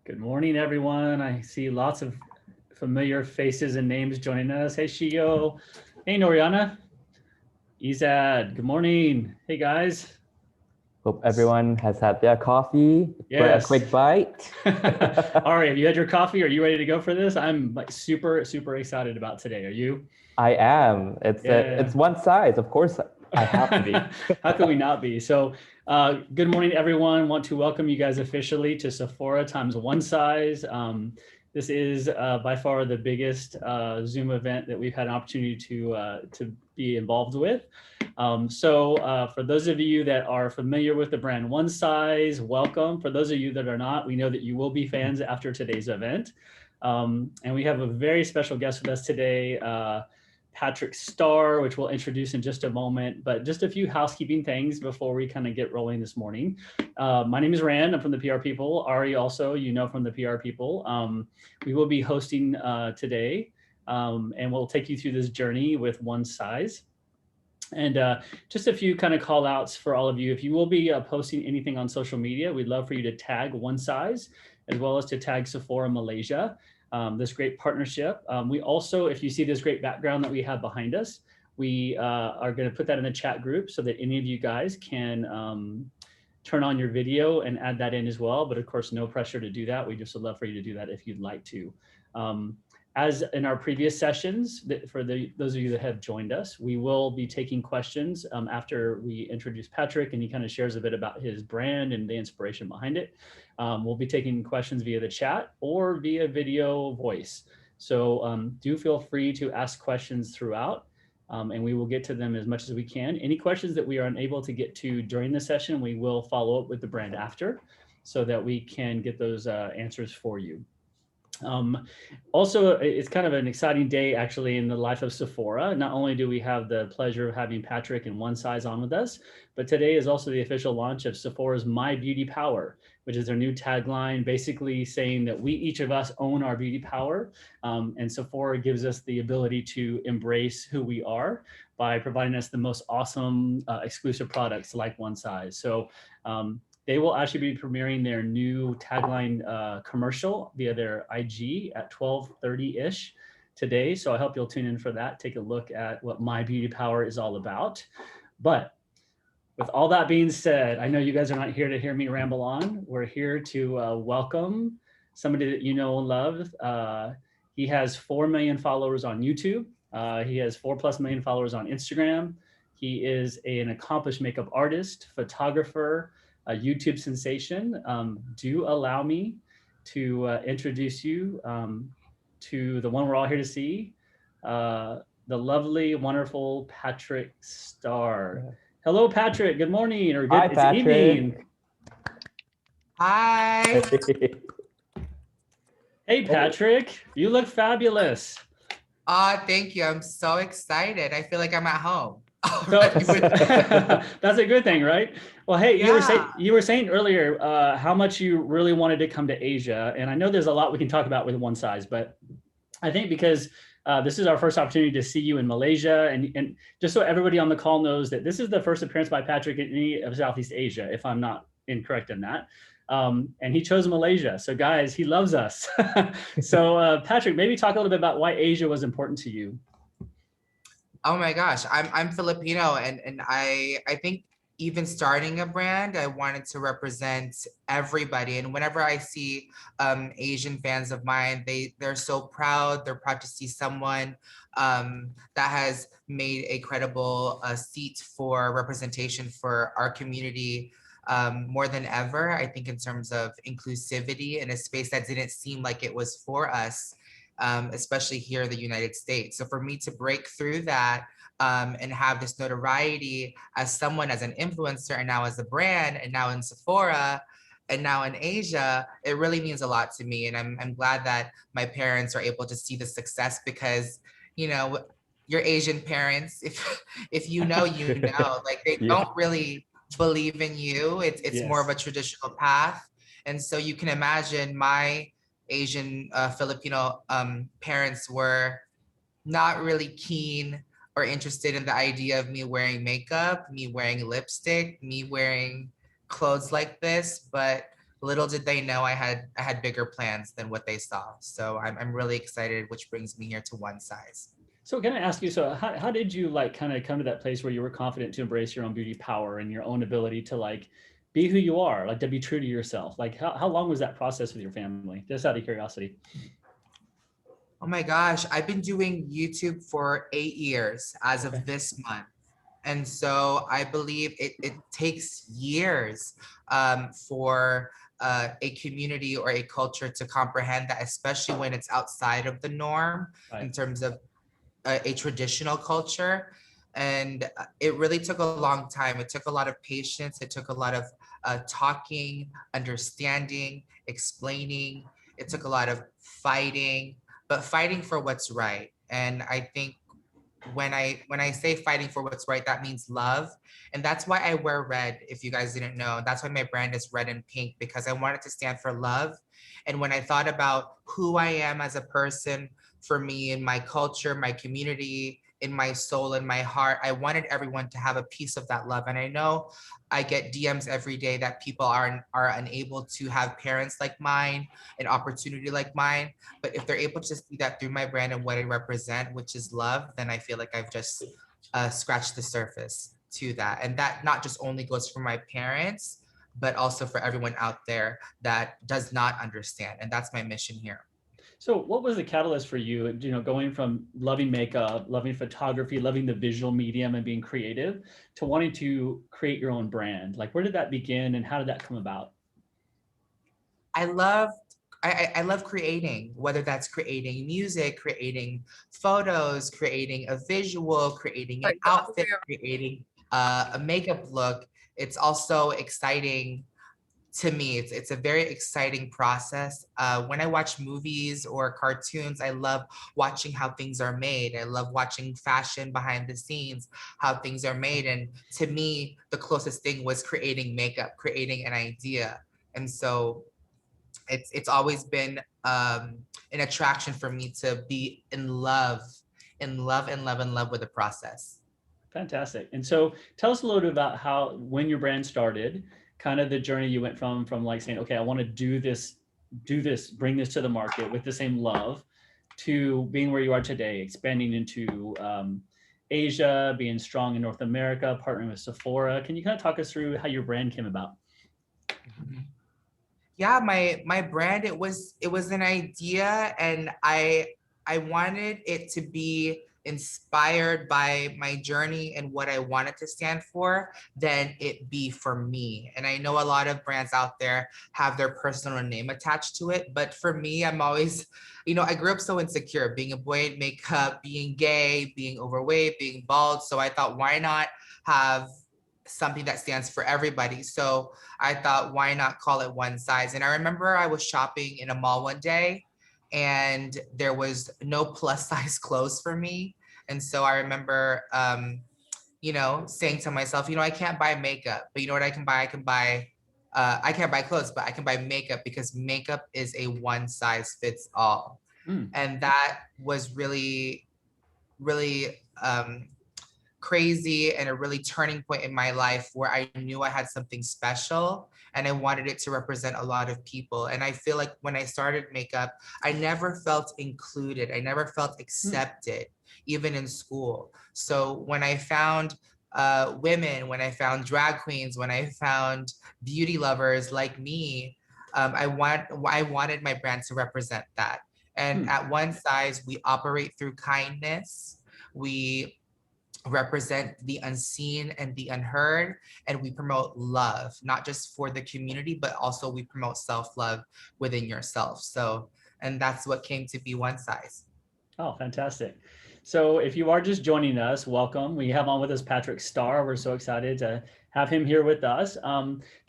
Good morning, everyone. I see lots of familiar faces and names joining us. Hey, Shio. Hey, Noriana. Izad. Good morning. Hey, guys. Hope everyone has had their coffee, a Yes. quick bite. All right. Have you had your coffee? Are you ready to go for this? I'm like super, super excited about today. Are you? I am. Yeah. It's one size. Of course, I have to be. How could we not be? So, good morning, everyone. Want to welcome you guys officially to Sephora times one size. This is by far the biggest Zoom event that we've had an opportunity to be involved with. For those of you that are familiar with the brand One Size, welcome. For those of you that are not, we know that you will be fans after today's event. And we have a very special guest with us today. Patrick Starrr, which we'll introduce in just a moment, but just a few housekeeping things before we kind of get rolling this morning. My name is Rand. I'm from the PR People. Ari also, you know, from the PR People. We will be hosting today, and we'll take you through this journey with One Size. And just a few kind of call outs for all of you. If you will be posting anything on social media, we'd love for you to tag One Size as well as to tag Sephora Malaysia, this great partnership. We also, if you see this great background that we have behind us, we are going to put that in the chat group so that any of you guys can turn on your video and add that in as well. But of course, no pressure to do that. We just would love for you to do that if you'd like to. As in our previous sessions, for those of you that have joined us, we will be taking questions after we introduce Patrick and he kind of shares a bit about his brand and the inspiration behind it. We'll be taking questions via the chat or via video voice. So do feel free to ask questions throughout and we will get to them as much as we can. Any questions that we are unable to get to during the session, we will follow up with the brand after so that we can get those answers for you. Also, it's kind of an exciting day actually in the life of Sephora. Not only do we have the pleasure of having Patrick and One Size on with us, but today is also the official launch of Sephora's My Beauty Power, which is their new tagline, basically saying that we each of us own our beauty power. And Sephora gives us the ability to embrace who we are by providing us the most awesome exclusive products like One Size. So they will actually be premiering their new tagline commercial via their IG at 12:30-ish today. So I hope you'll tune in for that. Take a look at what My Beauty Power is all about. But with all that being said, I know you guys are not here to hear me ramble on. We're here to welcome somebody that you know and love. He has 4 million followers on YouTube. He has 4+ million followers on Instagram. He is an accomplished makeup artist, photographer, a YouTube sensation. Do allow me to introduce you to the one we're all here to see, the lovely, wonderful Patrick Starrr. Yeah. Hello, Patrick. Good morning or Hi, it's evening. Patrick. Hi. Hey, Patrick. You look fabulous. Thank you. I'm so excited. I feel like I'm at home. So, that's a good thing, right? Well, hey, Yeah. you were saying earlier how much you really wanted to come to Asia, and I know there's a lot we can talk about with One Size, but I think because this is our first opportunity to see you in Malaysia, and just so everybody on the call knows that this is the first appearance by Patrick in any of Southeast Asia, if I'm not incorrect in that. And he chose Malaysia. So guys, he loves us. So Patrick, maybe talk a little bit about why Asia was important to you. Oh my gosh. I'm Filipino and I think even starting a brand, I wanted to represent everybody. And whenever I see Asian fans of mine, they're so proud. They're proud to see someone that has made a credible seat for representation for our community. More than ever, I think in terms of inclusivity in a space that didn't seem like it was for us, especially here in the United States. So for me to break through that and have this notoriety as someone, as an influencer, and now as a brand, and now in Sephora, and now in Asia, it really means a lot to me. And I'm glad that my parents are able to see the success because, you know, your Asian parents, if you know, like they Yeah. don't really believe in you. It's more of Yes. a traditional path. And so you can imagine my Asian Filipino parents were not really keen or interested in the idea of me wearing makeup, me wearing lipstick, me wearing clothes like this. But little did they know I had bigger plans than what they saw. So I'm really excited, which brings me here to One Size. So can I ask you, so how did you like kind of come to that place where you were confident to embrace your own beauty power and your own ability to like be who you are, like to be true to yourself? Like how long was that process with your family? Just out of curiosity. Oh my gosh, I've been doing YouTube for 8 years as Okay. of this month. And so I believe it takes years for a community or a culture to comprehend that, especially when it's outside of the norm Right. in terms of a traditional culture. And it really took a long time. It took a lot of patience. It took a lot of talking, understanding, explaining. It took a lot of fighting, but fighting for what's right. And I think when I say fighting for what's right, that means love. And that's why I wear red, if you guys didn't know. That's why my brand is red and pink, because I wanted to stand for love. And when I thought about who I am as a person, for me, in my culture, my community, in my soul, in my heart, I wanted everyone to have a piece of that love. And I know I get DMs every day that people are unable to have parents like mine, an opportunity like mine. But if they're able to see that through my brand and what I represent, which is love, then I feel like I've just scratched the surface to that. And that not just only goes for my parents, but also for everyone out there that does not understand. And that's my mission here. So what was the catalyst for you, going from loving makeup, loving photography, loving the visual medium and being creative to wanting to create your own brand? Like, where did that begin and how did that come about? I love creating, whether that's creating music, creating photos, creating a visual, creating an outfit, creating a makeup look. It's also exciting to me. It's a very exciting process. When I watch movies or cartoons, I love watching how things are made. I love watching fashion behind the scenes, how things are made. And to me, the closest thing was creating makeup, creating an idea. And so it's always been an attraction for me to be in love, in love with the process. Fantastic. And so tell us a little bit about when your brand started, kind of the journey you went from like saying, okay, I want to do this, bring this to the market with the same love, to being where you are today, expanding into Asia, being strong in North America, partnering with Sephora. Can you kind of talk us through how your brand came about? Yeah, my brand, it was an idea, and I wanted it to be inspired by my journey and what I wanted to stand for, than it be for me. And I know a lot of brands out there have their personal name attached to it, but for me, I'm always, I grew up so insecure, being a boy in makeup, being gay, being overweight, being bald. So I thought, why not have something that stands for everybody? So I thought, why not call it One Size? And I remember I was shopping in a mall one day and there was no plus size clothes for me. And so I remember, saying to myself, I can't buy makeup, but you know what I can buy? I can't buy clothes, but I can buy makeup, because makeup is a one size fits all. And that was really, really crazy and a really turning point in my life, where I knew I had something special and I wanted it to represent a lot of people. And I feel like when I started makeup, I never felt included. I never felt accepted, even in school. So when I found women, when I found drag queens, when I found beauty lovers like me, I wanted my brand to represent that. And at One Size, we operate through kindness. We represent the unseen and the unheard, and we promote love, not just for the community, but also we promote self-love within yourself. So, and that's what came to be One Size. Oh, fantastic. So if you are just joining us, welcome. We have on with us Patrick Starrr. We're so excited to have him here with us.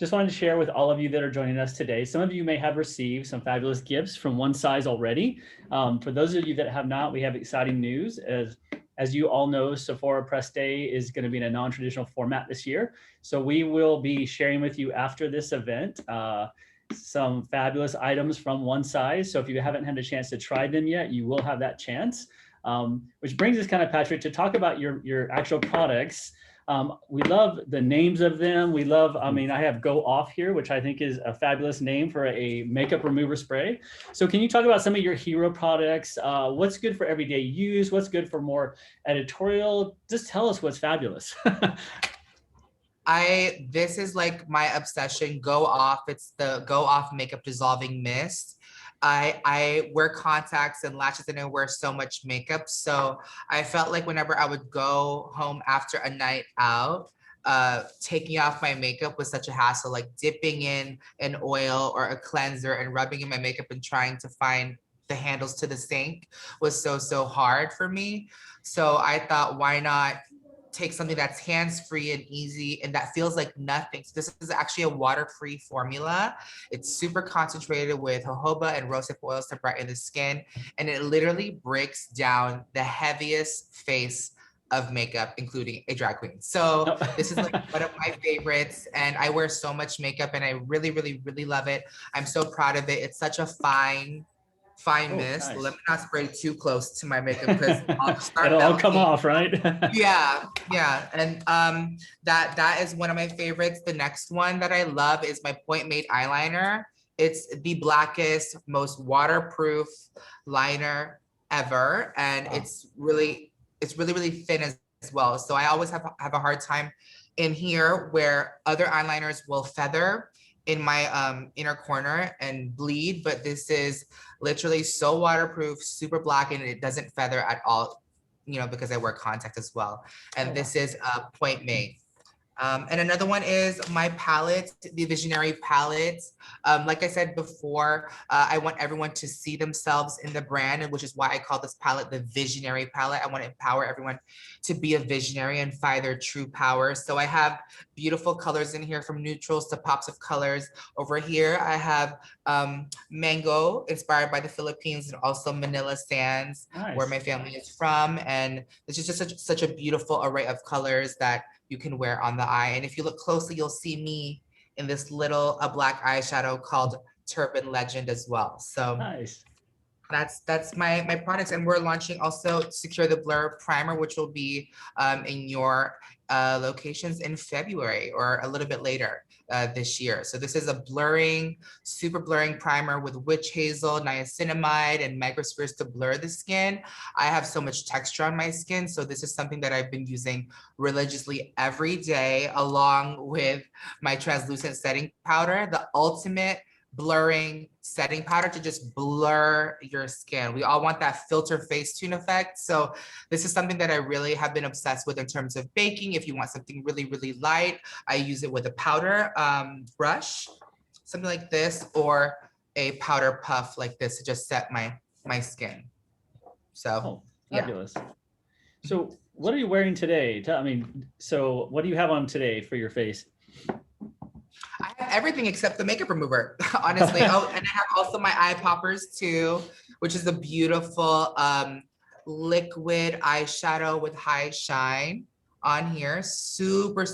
Just wanted to share with all of you that are joining us today. Some of you may have received some fabulous gifts from One Size already. For those of you that have not, we have exciting news. As you all know, Sephora Press Day is going to be in a non-traditional format this year. So we will be sharing with you after this event some fabulous items from One Size. So if you haven't had a chance to try them yet, you will have that chance. Which brings us kind of, Patrick, to talk about your actual products. We love the names of them. We love, I mean, I have Go Off here, which I think is a fabulous name for a makeup remover spray. So can you talk about some of your hero products? What's good for everyday use? What's good for more editorial? Just tell us what's fabulous. This is like my obsession, Go Off. It's the Go Off Makeup Dissolving Mist. I wear contacts and lashes and I wear so much makeup. So I felt like whenever I would go home after a night out, taking off my makeup was such a hassle, like dipping in an oil or a cleanser and rubbing in my makeup and trying to find the handles to the sink was so hard for me. So I thought, why not take something that's hands-free and easy and that feels like nothing. So this is actually a water-free formula. It's super concentrated with jojoba and rosehip oils to brighten the skin. And it literally breaks down the heaviest face of makeup, including a drag queen. So this is like one of my favorites and I wear so much makeup and I really love it. I'm so proud of it. It's such a fine mist. Nice. Let me not spray too close to my makeup because I'll start It'll all come melting. off, right? Yeah. And that is one of my favorites. The next one that I love is my Point Made eyeliner. It's the blackest, most waterproof liner ever, and Wow. it's really thin as well. So I always have a hard time in here where other eyeliners will feather in my inner corner and bleed, but this is literally so waterproof, super black, and it doesn't feather at all, you know, because I wear contact as well. And this is Point Made. And another one is my palette, the Visionary palette. Like I said before, I want everyone to see themselves in the brand, which is why I call this palette the Visionary palette. I want to empower everyone to be a visionary and find their true power. So I have beautiful colors in here, from neutrals to pops of colors. Over here, I have mango, inspired by the Philippines, and also Manila sands, where my family is from. And it's just such a beautiful array of colors that you can wear on the eye. And if you look closely, you'll see me in this little black eyeshadow called Turban Legend as well. So Nice. That's my products. And we're launching also Secure the Blur primer, which will be in your locations in February or a little bit later this year. So this is a super blurring primer with witch hazel, niacinamide, and microspheres to blur the skin. I have so much texture on my skin, so this is something that I've been using religiously every day, along with my translucent setting powder, the ultimate blurring setting powder to just blur your skin. We all want that filter Facetune effect. So this is something that I really have been obsessed with in terms of baking. If you want something really light, I use it with a powder brush, something like this, or a powder puff like this to just set my skin. So fabulous. So what are you wearing today? So what do you have on today for your face? I have everything except the makeup remover, honestly. Oh, and I have also my eye poppers too, which is a beautiful liquid eyeshadow with high shine on here. Super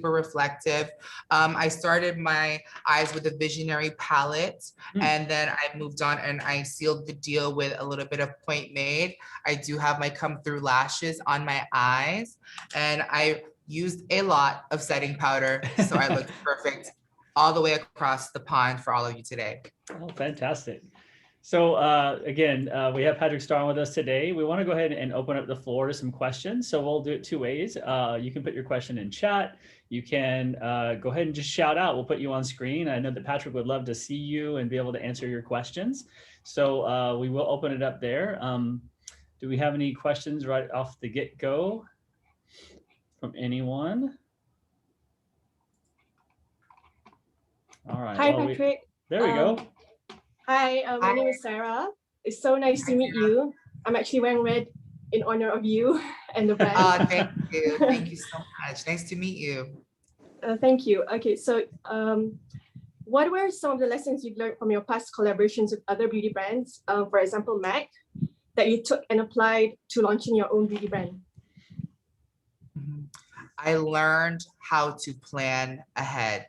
reflective. I started my eyes with a Visionary palette, and then I moved on and I sealed the deal with a little bit of Point Made. I do have my come through lashes on my eyes, and I used a lot of setting powder, so I look perfect all the way across the pond for all of you today. Oh, fantastic. So again, we have Patrick Starrr with us today. We want to go ahead and open up the floor to some questions. So we'll do it two ways. You can put your question in chat. You can go ahead and just shout out. We'll put you on screen. I know that Patrick would love to see you and be able to answer your questions. So we will open it up there. Do we have any questions right off the get-go from anyone? All right. Hi, Patrick. There we go. Hi, my name is Sarah. It's so nice to meet you. I'm actually wearing red in honor of you and the brand. Thank you. Thank you so much. Nice to meet you. Thank you. Okay, so what were some of the lessons you learned from your past collaborations with other beauty brands, for example, MAC, that you took and applied to launching your own beauty brand? I learned how to plan ahead.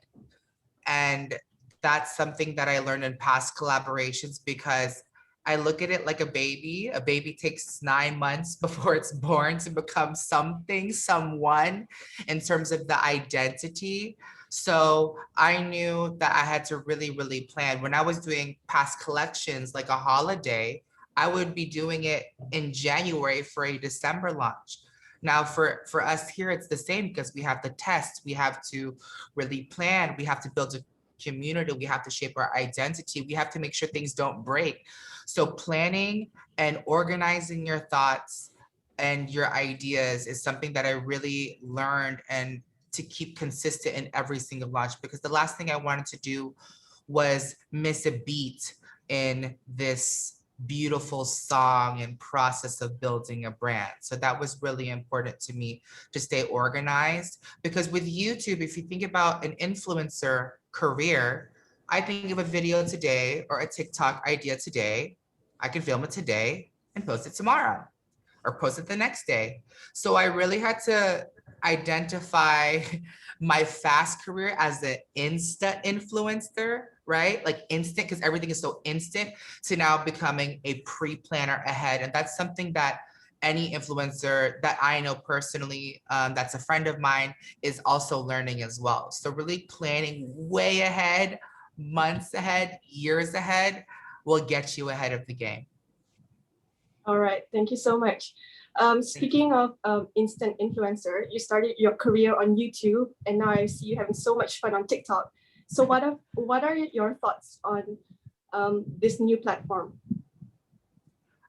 And that's something that I learned in past collaborations, because I look at it like a baby. A baby takes 9 months before it's born to become something, someone, in terms of the identity. So I knew that I had to really, really plan. When I was doing past collections, like a holiday, I would be doing it in January for a December launch. Now for us here, it's the same because we have to test, we have to really plan, we have to build a community, we have to shape our identity, we have to make sure things don't break. So planning and organizing your thoughts and your ideas is something that I really learned, and to keep consistent in every single launch, because the last thing I wanted to do was miss a beat in this beautiful song and process of building a brand. So that was really important to me, to stay organized, because with YouTube, if you think about an influencer career, I think of a video today or a TikTok idea today, I can film it today and post it tomorrow or post it the next day. So I really had to identify my fast career as an Insta influencer, right? Like instant, because everything is so instant, to now becoming a pre-planner ahead. And that's something that any influencer that I know personally, that's a friend of mine, is also learning as well. So really planning way ahead, months ahead, years ahead, will get you ahead of the game. All right, thank you so much. Speaking of instant influencer, you started your career on YouTube, and now I see you having so much fun on TikTok. So what are your thoughts on this new platform?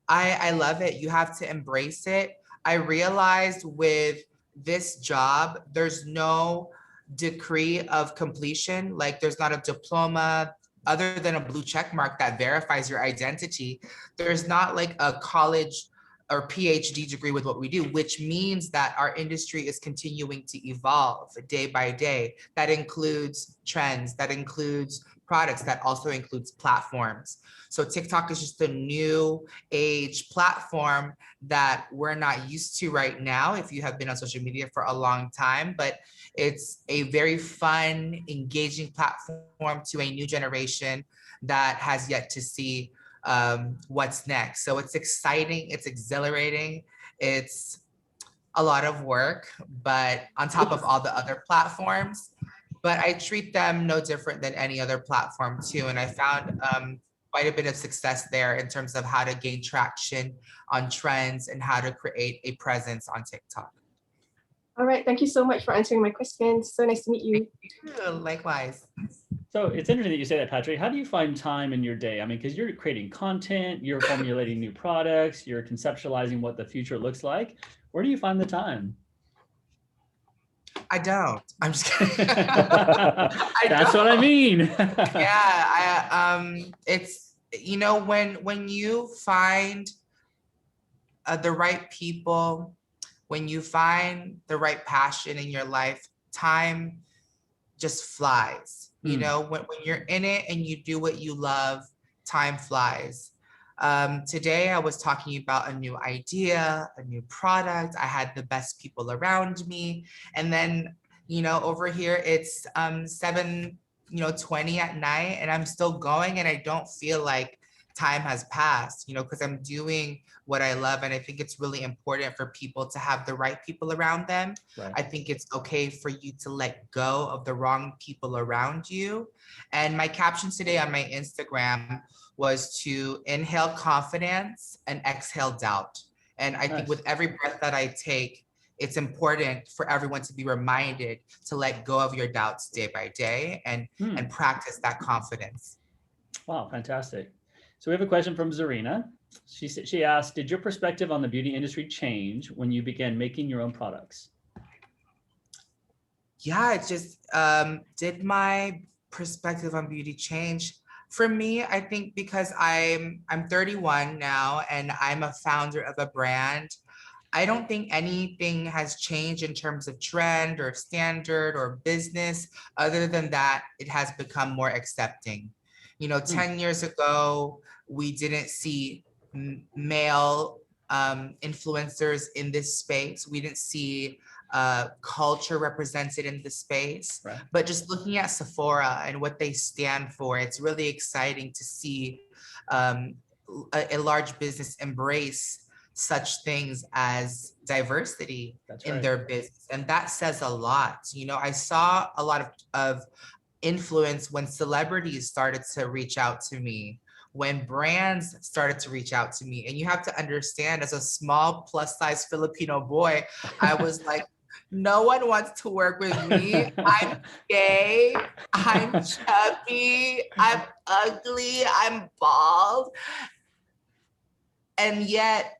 I love it. You have to embrace it. I realized with this job, there's no decree of completion. Like there's not a diploma other than a blue check mark that verifies your identity. There's not like a college or PhD degree with what we do, which means that our industry is continuing to evolve day by day. That includes trends, that includes products, that also includes platforms. So TikTok is just a new age platform that we're not used to right now if you have been on social media for a long time, but it's a very fun, engaging platform to a new generation that has yet to see what's next. So it's exciting, it's exhilarating, it's a lot of work, but on top of all the other platforms, but I treat them no different than any other platform too. And I found quite a bit of success there in terms of how to gain traction on trends and how to create a presence on TikTok. All right, thank you so much for answering my questions. So nice to meet you. Thank you. Likewise. So it's interesting that you say that, Patrick. How do you find time in your day? I mean, because you're creating content, you're formulating new products, you're conceptualizing what the future looks like. Where do you find the time? I don't. I'm just kidding. That's what I mean. Yeah, it's, you know, when you find the right people, when you find the right passion in your life, time just flies. You know, when you're in it and you do what you love, time flies. Today I was talking about a new idea, a new product. I had the best people around me. And then, you know, over here it's 7:20 at night, and I'm still going, and I don't feel like time has passed, you know, because I'm doing what I love. And I think it's really important for people to have the right people around them. Right. I think it's okay for you to let go of the wrong people around you. And my caption today on my Instagram was to inhale confidence and exhale doubt. And I think with every breath that I take, it's important for everyone to be reminded to let go of your doubts day by day and practice that confidence. Wow, fantastic. So we have a question from Zarina. She asked, did your perspective on the beauty industry change when you began making your own products? Yeah, it just, did my perspective on beauty change? For me, I think because I'm 31 now and I'm a founder of a brand, I don't think anything has changed in terms of trend or standard or business, other than that it has become more accepting. You know, 10 years ago, we didn't see male influencers in this space. We didn't see culture represented in the space. Right. But just looking at Sephora and what they stand for, it's really exciting to see a large business embrace such things as diversity in their business. And that says a lot. You know, I saw a lot of influence when celebrities started to reach out to me, when brands started to reach out to me. And you have to understand, as a small plus size Filipino boy, I was like, no one wants to work with me. I'm gay, I'm chubby, I'm ugly, I'm bald. And yet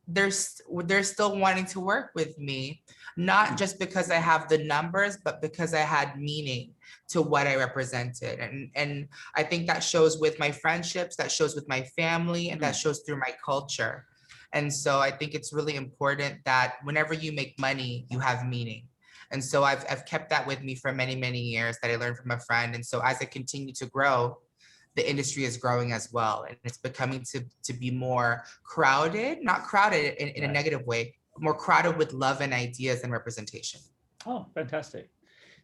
they're still wanting to work with me, not just because I have the numbers, but because I had meaning to what I represented. And I think that shows with my friendships, that shows with my family, and that shows through my culture. And so I think it's really important that whenever you make money, you have meaning. And so I've kept that with me for many, many years, that I learned from a friend. And so as I continue to grow, the industry is growing as well. And it's becoming to be more crowded, not crowded in a negative way, more crowded with love and ideas and representation. Oh, fantastic.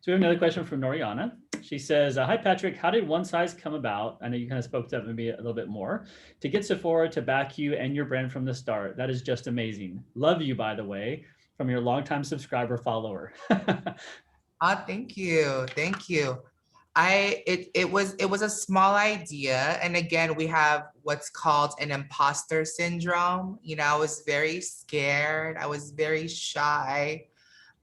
So we have another question from Noriana. She says, hi, Patrick, how did One Size come about? I know you kind of spoke to that maybe a little bit more. To get Sephora to back you and your brand from the start, that is just amazing. Love you, by the way, from your longtime subscriber follower. Thank you. Thank you. It was a small idea. And again, we have what's called an imposter syndrome. You know, I was very scared. I was very shy.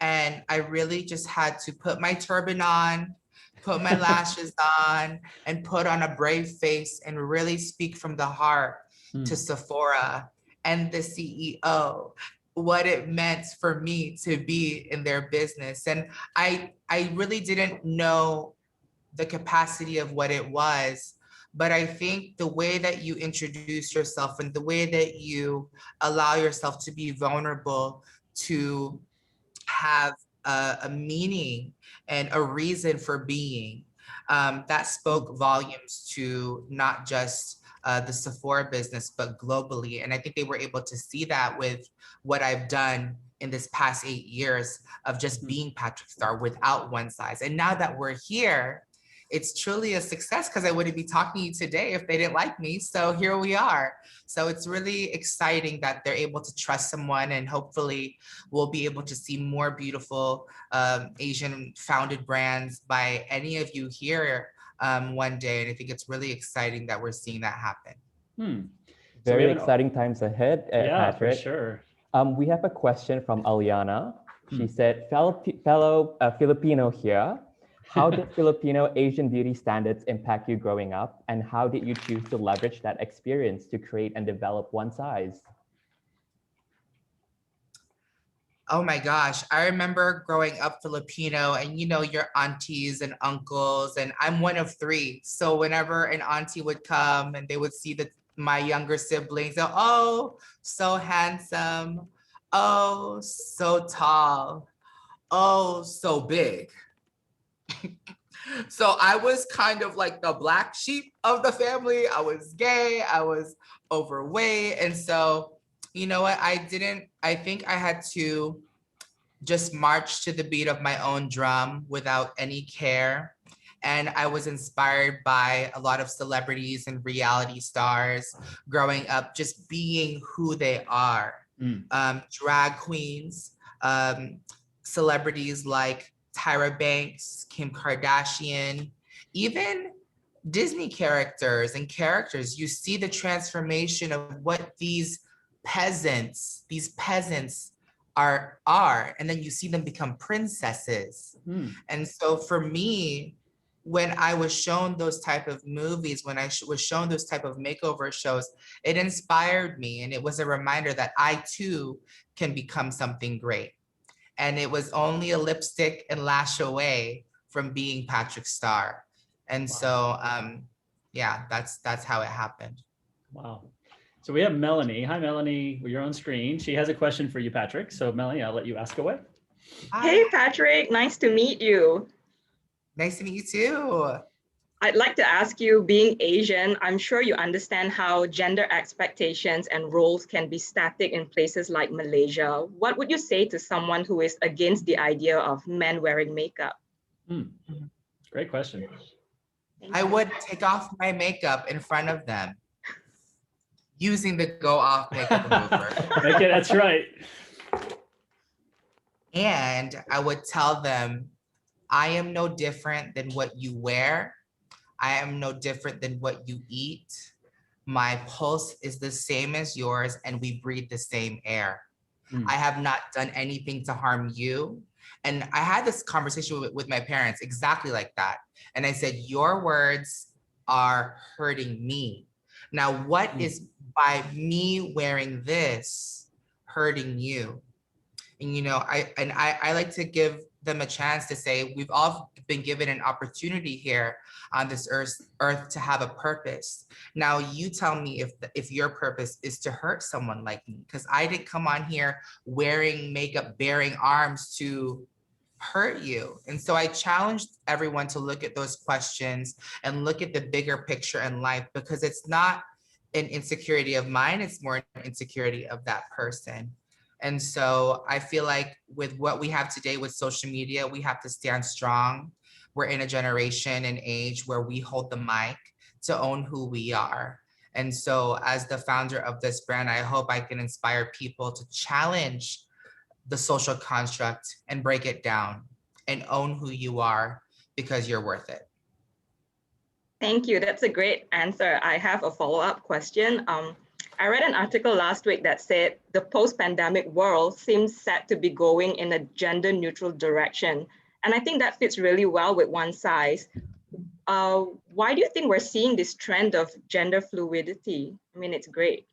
And I really just had to put my turban on, put my lashes on, and put on a brave face and really speak from the heart to Sephora and the CEO, what it meant for me to be in their business. And I really didn't know the capacity of what it was, but I think the way that you introduce yourself and the way that you allow yourself to be vulnerable, to have a meaning and a reason for being, that spoke volumes to not just the Sephora business, but globally. And I think they were able to see that with what I've done in this past 8 years of just being Patrick Starrr without One Size. And now that we're here, it's truly a success, because I wouldn't be talking to you today if they didn't like me. So here we are. So it's really exciting that they're able to trust someone, and hopefully we'll be able to see more beautiful Asian founded brands by any of you here one day. And I think it's really exciting that we're seeing that happen. Very exciting times ahead, Patrick. For sure. We have a question from Aliana. She said, fellow Filipino here, how did Filipino Asian beauty standards impact you growing up? And how did you choose to leverage that experience to create and develop One Size? Oh my gosh, I remember growing up Filipino, and you know, your aunties and uncles, and I'm one of 3. So whenever an auntie would come and they would see my younger siblings, oh, so handsome, oh, so tall, oh, so big. So I was kind of like the black sheep of the family. I was gay, I was overweight. And so, you know what, I think I had to just march to the beat of my own drum without any care. And I was inspired by a lot of celebrities and reality stars growing up, just being who they are. Drag queens, celebrities like Tyra Banks, Kim Kardashian, even Disney characters, you see the transformation of what these peasants are, and then you see them become princesses. And so for me, when I was shown those type of movies, when I was shown those type of makeover shows, it inspired me, and it was a reminder that I too can become something great. And it was only a lipstick and lash away from being Patrick Starrr. And so, yeah, that's how it happened. Wow. So we have Melanie. Hi, Melanie. You're on screen. She has a question for you, Patrick. So Melanie, I'll let you ask away. Hi. Hey, Patrick. Nice to meet you. Nice to meet you too. I'd like to ask you, being Asian, I'm sure you understand how gender expectations and roles can be static in places like Malaysia. What would you say to someone who is against the idea of men wearing makeup? Great question. I would take off my makeup in front of them. using the Go Off makeup remover. Okay, that's right. And I would tell them, I am no different than what you wear. I am no different than what you eat. My pulse is the same as yours, and we breathe the same air. I have not done anything to harm you. And I had this conversation with my parents exactly like that. And I said, your words are hurting me. Now, what is by me wearing this hurting you? And I like to give them a chance to say, we've all been given an opportunity here on this earth to have a purpose. Now you tell me if your purpose is to hurt someone like me, because I didn't come on here wearing makeup, bearing arms to hurt you. And so I challenged everyone to look at those questions and look at the bigger picture in life, because it's not an insecurity of mine, it's more an insecurity of that person. And so I feel like with what we have today with social media, we have to stand strong. We're in a generation and age where we hold the mic to own who we are. And so as the founder of this brand, I hope I can inspire people to challenge the social construct and break it down and own who you are, because you're worth it. Thank you. That's a great answer. I have a follow-up question. I read an article last week that said the post-pandemic world seems set to be going in a gender-neutral direction. And I think that fits really well with One Size. Why do you think we're seeing this trend of gender fluidity? I mean, it's great.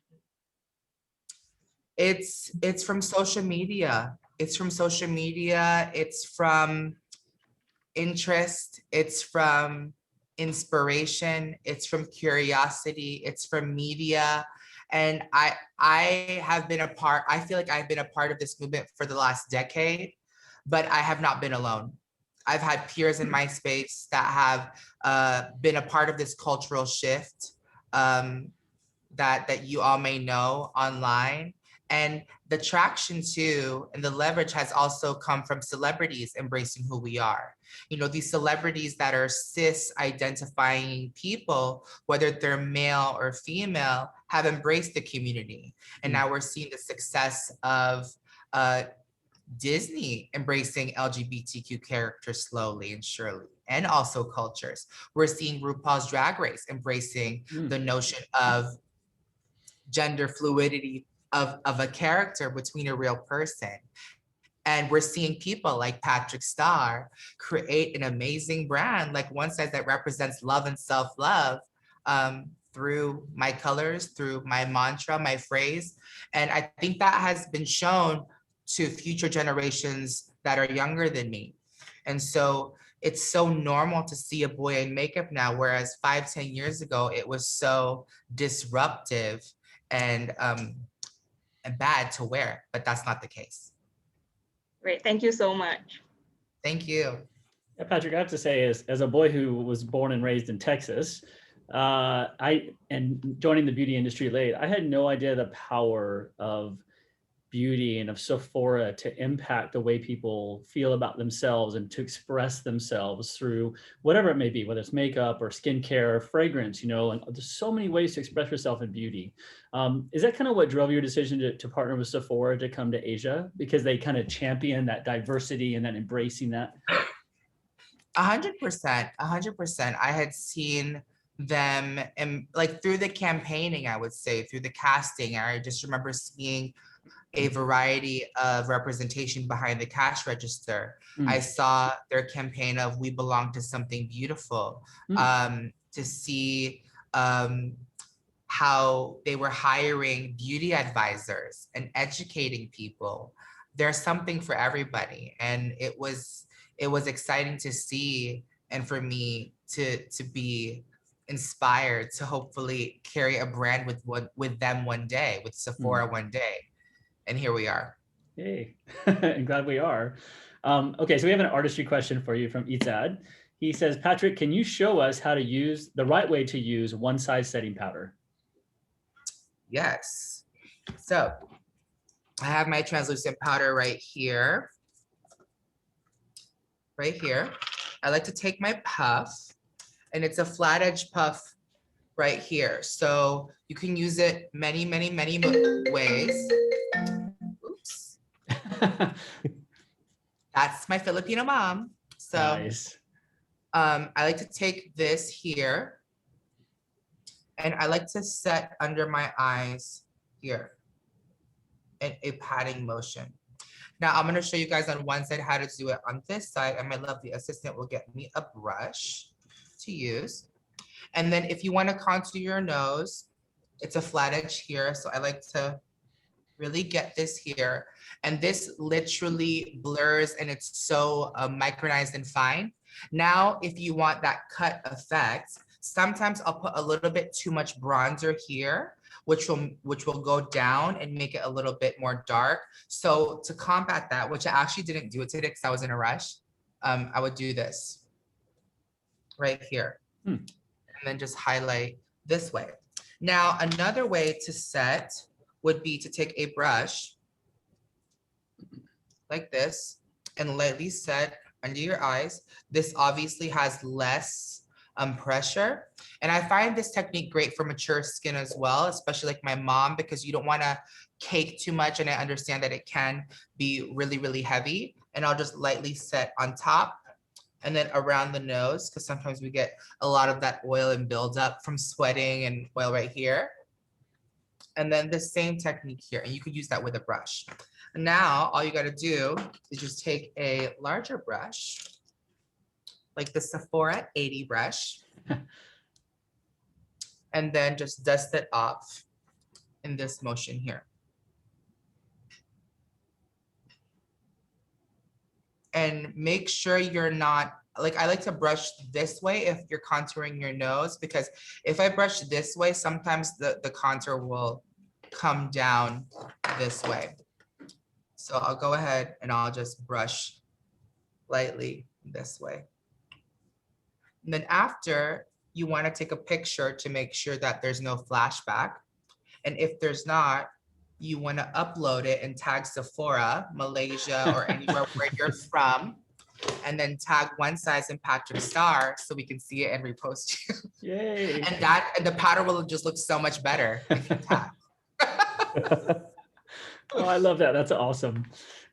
It's from social media. It's from social media. It's from interest. It's from inspiration. It's from curiosity. It's from media. And I have been a part, I feel like I've been a part of this movement for the last decade, but I have not been alone. I've had peers in my space that have been a part of this cultural shift that you all may know online. And the traction too, and the leverage has also come from celebrities embracing who we are. These celebrities that are cis identifying people, whether they're male or female, have embraced the community. And now we're seeing the success of Disney embracing LGBTQ characters slowly and surely, and also cultures. We're seeing RuPaul's Drag Race embracing the notion of gender fluidity of a character between a real person. And we're seeing people like Patrick Starrr create an amazing brand, like One Size, that represents love and self-love through my colors, through my mantra, my phrase. And I think that has been shown to future generations that are younger than me. And so it's so normal to see a boy in makeup now, whereas 5-10 years ago, it was so disruptive and bad to wear, but that's not the case. Great, thank you so much. Thank you. Yeah, Patrick, I have to say, as a boy who was born and raised in Texas, and joining the beauty industry late, I had no idea the power of beauty and of Sephora to impact the way people feel about themselves and to express themselves through whatever it may be, whether it's makeup or skincare or fragrance, and there's so many ways to express yourself in beauty. Is that kind of what drove your decision to partner with Sephora to come to Asia? Because they kind of champion that diversity and then embracing that? 100%. I had seen them like through the campaigning, I would say, through the casting. I just remember seeing a variety of representation behind the cash register. I saw their campaign of "We belong to something beautiful," to see how they were hiring beauty advisors and educating people. There's something for everybody, and it was exciting to see, and for me to be inspired to hopefully carry a brand with them one day, with Sephora one day. And here we are. Hey, I'm glad we are. Okay, so we have an artistry question for you from Itzad. He says, Patrick, can you show us how to use the right way to use One Size setting powder? Yes. So I have my translucent powder right here. Right here. I like to take my puff, and it's a flat edge puff right here. So you can use it many, many, many ways. Oops. That's my Filipino mom. So Nice. I like to take this here and I like to set under my eyes here in a patting motion. Now I'm gonna show you guys on one side how to do it on this side, and my lovely assistant will get me a brush to use. And then if you wanna contour your nose, it's a flat edge here, so I like to really get this here. And this literally blurs and it's so micronized and fine. Now, if you want that cut effect, sometimes I'll put a little bit too much bronzer here, which will go down and make it a little bit more dark. So to combat that, which I actually didn't do it today because I was in a rush, I would do this right here. And then just highlight this way. Now, another way to set would be to take a brush like this and lightly set under your eyes. This obviously has less pressure. And I find this technique great for mature skin as well, especially like my mom, because you don't want to cake too much. And I understand that it can be really, really heavy. And I'll just lightly set on top and then around the nose, because sometimes we get a lot of that oil and buildup from sweating and oil right here. And then the same technique here, and you could use that with a brush. Now, all you gotta do is just take a larger brush, like the Sephora 80 brush, and then just dust it off in this motion here. And make sure you're not, like I like to brush this way if you're contouring your nose, because if I brush this way, sometimes the contour will come down this way. So I'll go ahead and I'll just brush lightly this way. And then after, you want to take a picture to make sure that there's no flashback. And if there's not, you want to upload it and tag Sephora, Malaysia, or anywhere where you're from. And then tag One Size and Patrick Starrr so we can see it and repost you. Yay. And the powder will just look so much better if you tag. Oh, I love that. That's awesome.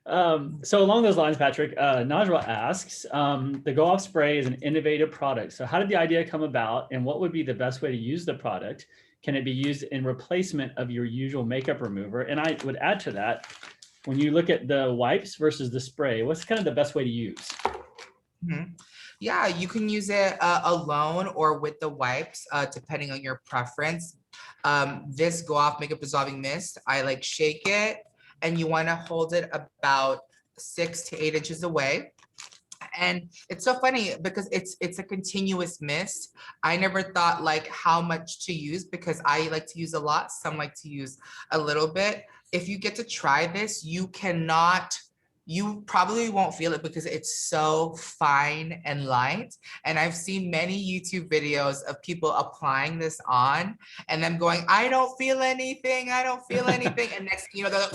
So along those lines, Patrick, Najwa asks, the Go Off Spray is an innovative product. So how did the idea come about and what would be the best way to use the product? Can it be used in replacement of your usual makeup remover? And I would add to that, when you look at the wipes versus the spray, what's kind of the best way to use? Yeah, you can use it alone or with the wipes, depending on your preference. This Go Off Makeup Dissolving Mist, I like shake it and you want to hold it about 6 to 8 inches away. And it's so funny because it's a continuous mist. I never thought like how much to use because I like to use a lot. Some like to use a little bit. If you get to try this, you probably won't feel it because it's so fine and light. And I've seen many YouTube videos of people applying this on and them going, I don't feel anything, I don't feel anything. And next thing you know,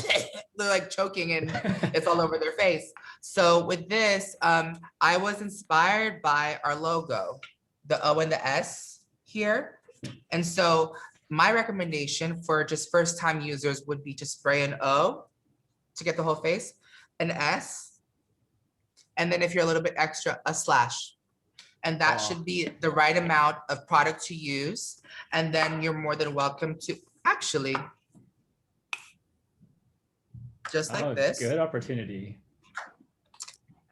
they're like choking and it's all over their face. So with this, I was inspired by our logo, the O and the S here. And so my recommendation for just first time users would be to spray an O to get the whole face, an S, and then if you're a little bit extra, a slash. And that should be the right amount of product to use. And then you're more than welcome to actually, just like this. Good opportunity.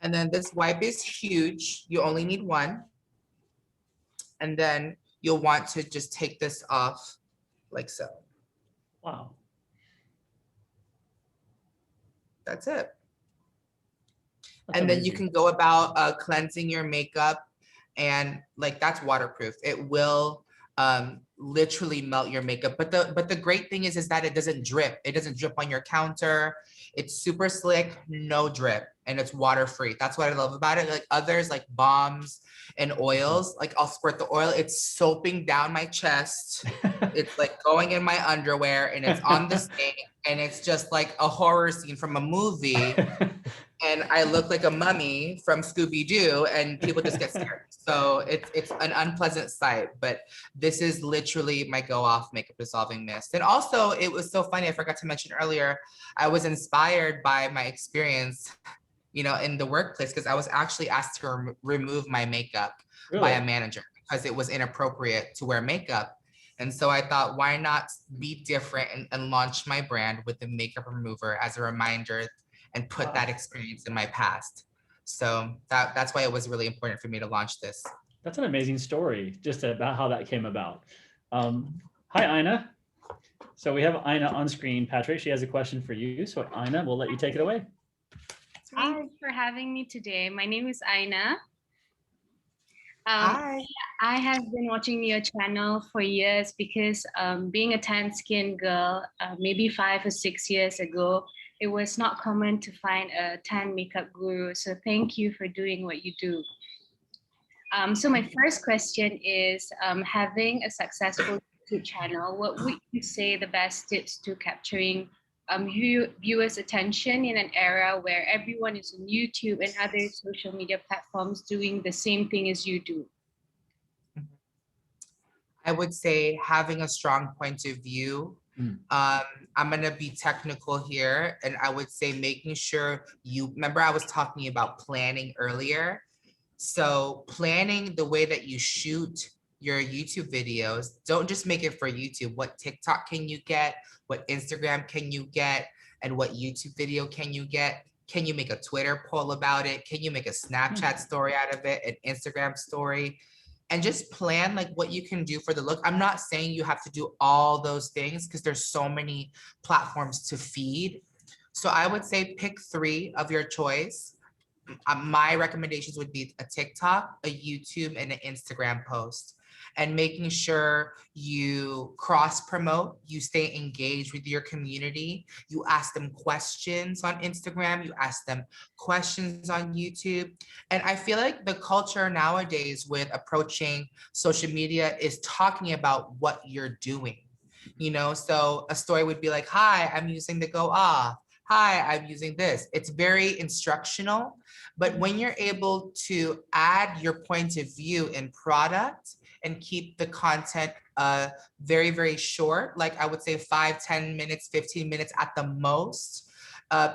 And then this wipe is huge. You only need one. And then you'll want to just take this off like so. Wow. That's it. That's and then you amazing. can go about cleansing your makeup and like that's waterproof. It will literally melt your makeup. But the great thing is that it doesn't drip. It doesn't drip on your counter. It's super slick, no drip, and it's water free. That's what I love about it. Like others like balms and oils, like I'll squirt the oil, it's soaping down my chest. It's like going in my underwear and it's on the sink and it's just like a horror scene from a movie. and I look like a mummy from Scooby-Doo, and people just get scared. So it's an unpleasant sight, but this is literally my go-off makeup dissolving mist. And also, it was so funny, I forgot to mention earlier, I was inspired by my experience, in the workplace, because I was actually asked to remove my makeup by a manager because it was inappropriate to wear makeup. And so I thought, why not be different and launch my brand with the makeup remover as a reminder and put that experience in my past. So that's why it was really important for me to launch this. That's an amazing story, just about how that came about. Hi, Ina. So we have Ina on screen, Patrick. She has a question for you. So Ina, we'll let you take it away. Thanks for having me today. My name is Ina. Hi. I have been watching your channel for years because being a tan skin girl, maybe 5 or 6 years ago, it was not common to find a tan makeup guru. So thank you for doing what you do. So my first question is, having a successful YouTube channel, what would you say the best tips to capturing viewers' attention in an era where everyone is on YouTube and other social media platforms doing the same thing as you do? I would say having a strong point of view. I'm gonna be technical here, and I would say making sure remember I was talking about planning earlier. So planning the way that you shoot your YouTube videos, don't just make it for YouTube. What TikTok can you get? What Instagram can you get? And what YouTube video can you get? Can you make a Twitter poll about it? Can you make a Snapchat story out of it, an Instagram story? And just plan like what you can do for the look. I'm not saying you have to do all those things because there's so many platforms to feed. So I would say pick 3 of your choice. My recommendations would be a TikTok, a YouTube, and an Instagram post. And making sure you cross promote, you stay engaged with your community, you ask them questions on Instagram, you ask them questions on YouTube. And I feel like the culture nowadays with approaching social media is talking about what you're doing. So a story would be like, hi, I'm using the Go Off. Hi, I'm using this. It's very instructional, but when you're able to add your point of view in product and keep the content very, very short, like I would say 5, 10 minutes, 15 minutes at the most,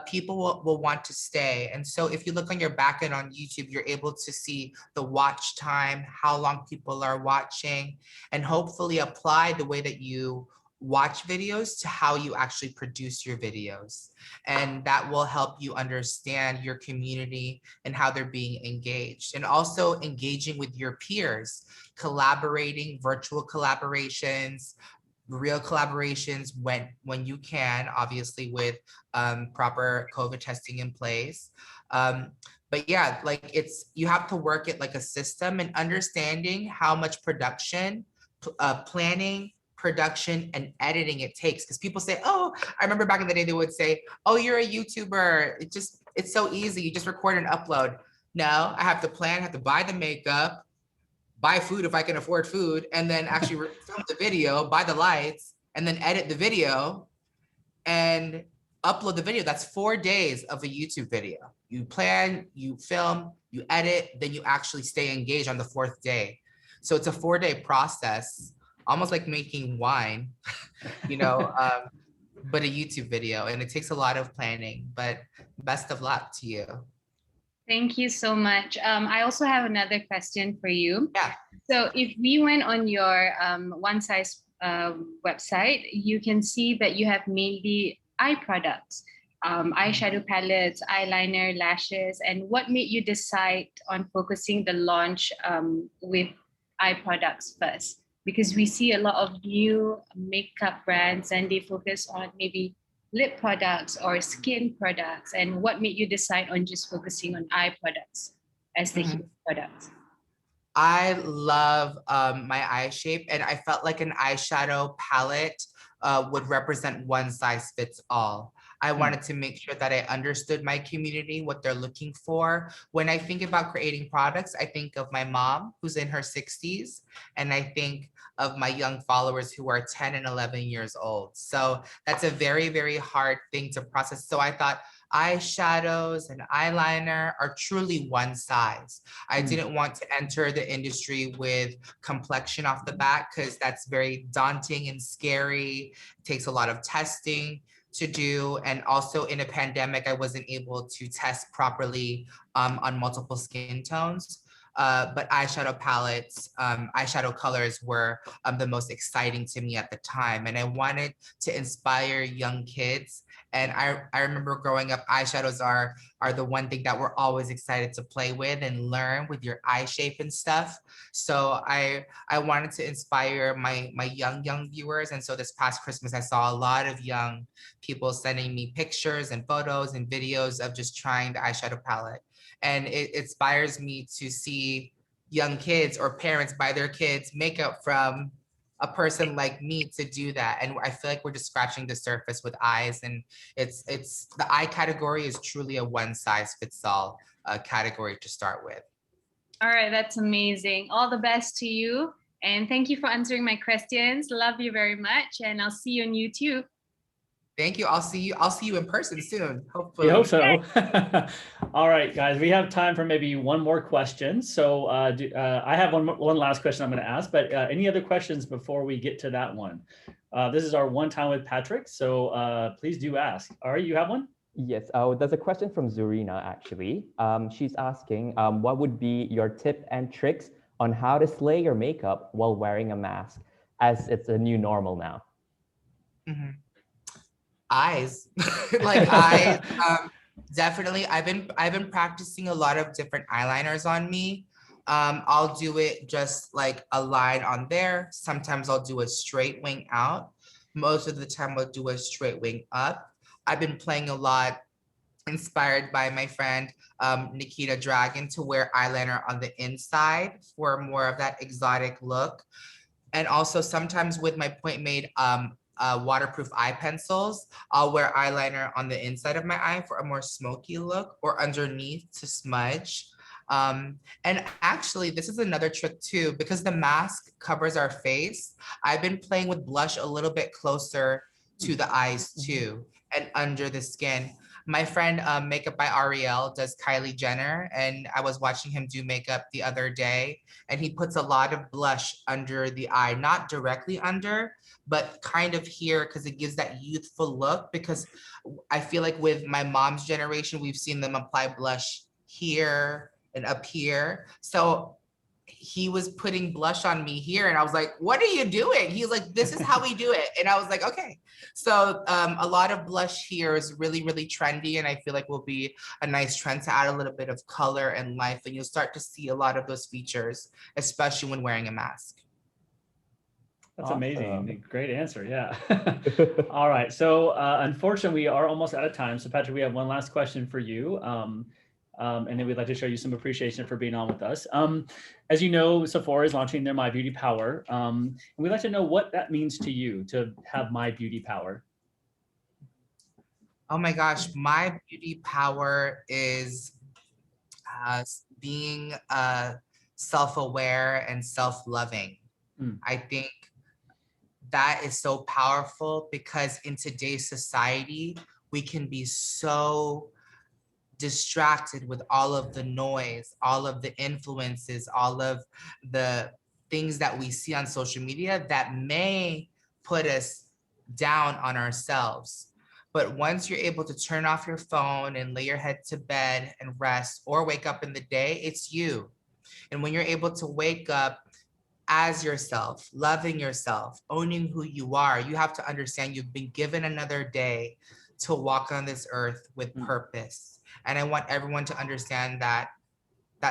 people will want to stay. And so if you look on your back end on YouTube, you're able to see the watch time, how long people are watching, and hopefully apply the way that you watch videos to how you actually produce your videos. And that will help you understand your community and how they're being engaged. And also engaging with your peers, collaborating, virtual collaborations, real collaborations when you can, obviously with proper COVID testing in place. But yeah, like you have to work it like a system and understanding how much production, planning, production, and editing it takes. Because people say, oh, I remember back in the day, they would say, oh, you're a YouTuber. It's so easy. You just record and upload. No, I have to plan, I have to buy the makeup, buy food if I can afford food, and then actually film the video, buy the lights, and then edit the video and upload the video. That's 4 days of a YouTube video. You plan, you film, you edit, then you actually stay engaged on the 4th day. So it's a 4-day process, almost like making wine, but a YouTube video. And it takes a lot of planning, but best of luck to you. Thank you so much. I also have another question for you. Yeah. So if we went on your One Size website, you can see that you have mainly eye products, eyeshadow palettes, eyeliner, lashes. And what made you decide on focusing the launch with eye products first? Because we see a lot of new makeup brands and they focus on maybe lip products or skin products. And what made you decide on just focusing on eye products as the key products? I love my eye shape, and I felt like an eyeshadow palette would represent one size fits all. I wanted to make sure that I understood my community, what they're looking for. When I think about creating products, I think of my mom, who's in her 60s, and I think of my young followers who are 10 and 11 years old. So that's a very, very hard thing to process. So I thought eyeshadows and eyeliner are truly one size. I didn't want to enter the industry with complexion off the bat because that's very daunting and scary. It takes a lot of testing to do. And also in a pandemic, I wasn't able to test properly on multiple skin tones. But eyeshadow palettes, eyeshadow colors were the most exciting to me at the time. And I wanted to inspire young kids. And I remember growing up, eyeshadows are the one thing that we're always excited to play with and learn with your eye shape and stuff. So I wanted to inspire my young viewers. And so this past Christmas, I saw a lot of young people sending me pictures and photos and videos of just trying the eyeshadow palette. And it inspires me to see young kids or parents buy their kids makeup from a person like me to do that. And I feel like we're just scratching the surface with eyes. And it's the eye category is truly a one size fits all category to start with. All right, that's amazing. All the best to you. And thank you for answering my questions. Love you very much. And I'll see you on YouTube. Thank you. I'll see you in person soon, hopefully. We hope so. All right, guys, we have time for maybe one more question. So I have one last question I'm going to ask, but any other questions before we get to that one? This is our one time with Patrick. So please do ask. All right, you have one? Yes, there's a question from Zurina, actually. She's asking, what would be your tip and tricks on how to slay your makeup while wearing a mask, as it's a new normal now? Eyes. Like eyes. Definitely. I've been practicing a lot of different eyeliners on me. I'll do it just like a line on there. Sometimes I'll do a straight wing out. Most of the time I'll do a straight wing up. I've been playing a lot, inspired by my friend Nikita Dragon, to wear eyeliner on the inside for more of that exotic look. And also sometimes with my Point Made waterproof eye pencils, I'll wear eyeliner on the inside of my eye for a more smoky look, or underneath to smudge. And actually, this is another trick too, because the mask covers our face. I've been playing with blush a little bit closer to the eyes too, and under the skin. My friend Makeup by Ariel does Kylie Jenner, and I was watching him do makeup the other day, and he puts a lot of blush under the eye, not directly under, but kind of here, because it gives that youthful look. Because I feel like with my mom's generation, we've seen them apply blush here and up here. So he was putting blush on me here, and I was like, what are you doing? He was like, this is how we do it. And I was like, okay. So a lot of blush here is really, really trendy, and I feel like will be a nice trend to add a little bit of color and life, and you'll start to see a lot of those features, especially when wearing a mask. That's amazing. Great answer. Yeah. All right. So unfortunately, we are almost out of time. So Patrick, we have one last question for you. And then we'd like to show you some appreciation for being on with us. As you know, Sephora is launching their My Beauty Power. And we'd like to know what that means to you to have My Beauty Power. Oh my gosh, My Beauty Power is being self-aware and self-loving. I think that is so powerful, because in today's society, we can be so distracted with all of the noise, all of the influences, all of the things that we see on social media that may put us down on ourselves. But once you're able to turn off your phone and lay your head to bed and rest, or wake up in the day, it's you. And when you're able to wake up as yourself, loving yourself, owning who you are, you have to understand you've been given another day to walk on this earth with purpose. And I want everyone to understand that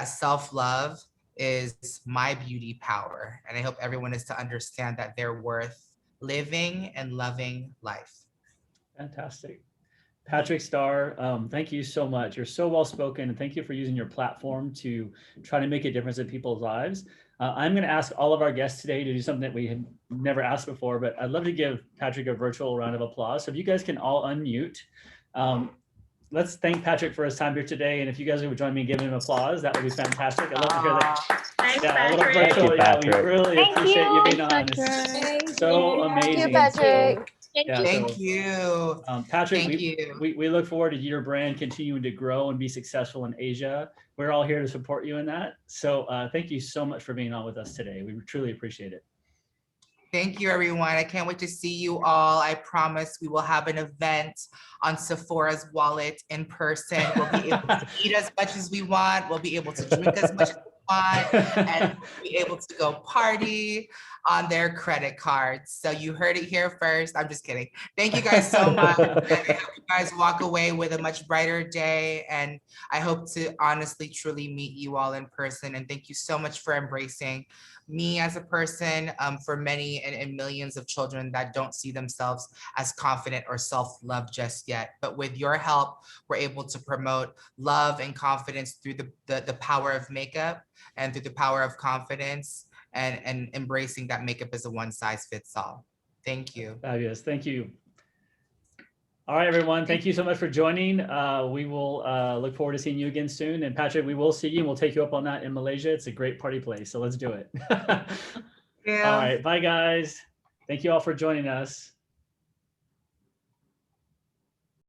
self-love is my beauty power. And I hope everyone is to understand that they're worth living and loving life. Fantastic. Patrick Starrr, thank you so much. You're so well spoken, and thank you for using your platform to try to make a difference in people's lives. I'm going to ask all of our guests today to do something that we had never asked before, but I'd love to give Patrick a virtual round of applause. So if you guys can all unmute, let's thank Patrick for his time here today. And if you guys would join me in giving him applause, that would be fantastic. I'd love to hear that. Thanks, Yeah, Patrick. a little virtual. Yeah, we really Thank appreciate you being on. Patrick. It's so amazing. Thank you, Patrick. Thank you. Patrick, Thank you. we look forward to your brand continuing to grow and be successful in Asia. We're all here to support you in that. So thank you so much for being on with us today. We truly appreciate it. Thank you, everyone. I can't wait to see you all. I promise we will have an event on Sephora's wallet in person. We'll be able to eat as much as we want. We'll be able to drink as much as we want and be able to go party on their credit cards. So you heard it here first. I'm just kidding. Thank you guys so much. I hope you guys walk away with a much brighter day. And I hope to honestly, truly meet you all in person. And thank you so much for embracing me as a person, for many and millions of children that don't see themselves as confident or self-love just yet. But with your help, we're able to promote love and confidence through the power of makeup and through the power of confidence and embracing that makeup is a one size fits all. Thank you. Fabulous. Thank you. All right, everyone. Thank you so much for joining. We will look forward to seeing you again soon. And Patrick, we will see you and we'll take you up on that in Malaysia. It's a great party place. So let's do it. Yeah. All right. Bye, guys. Thank you all for joining us.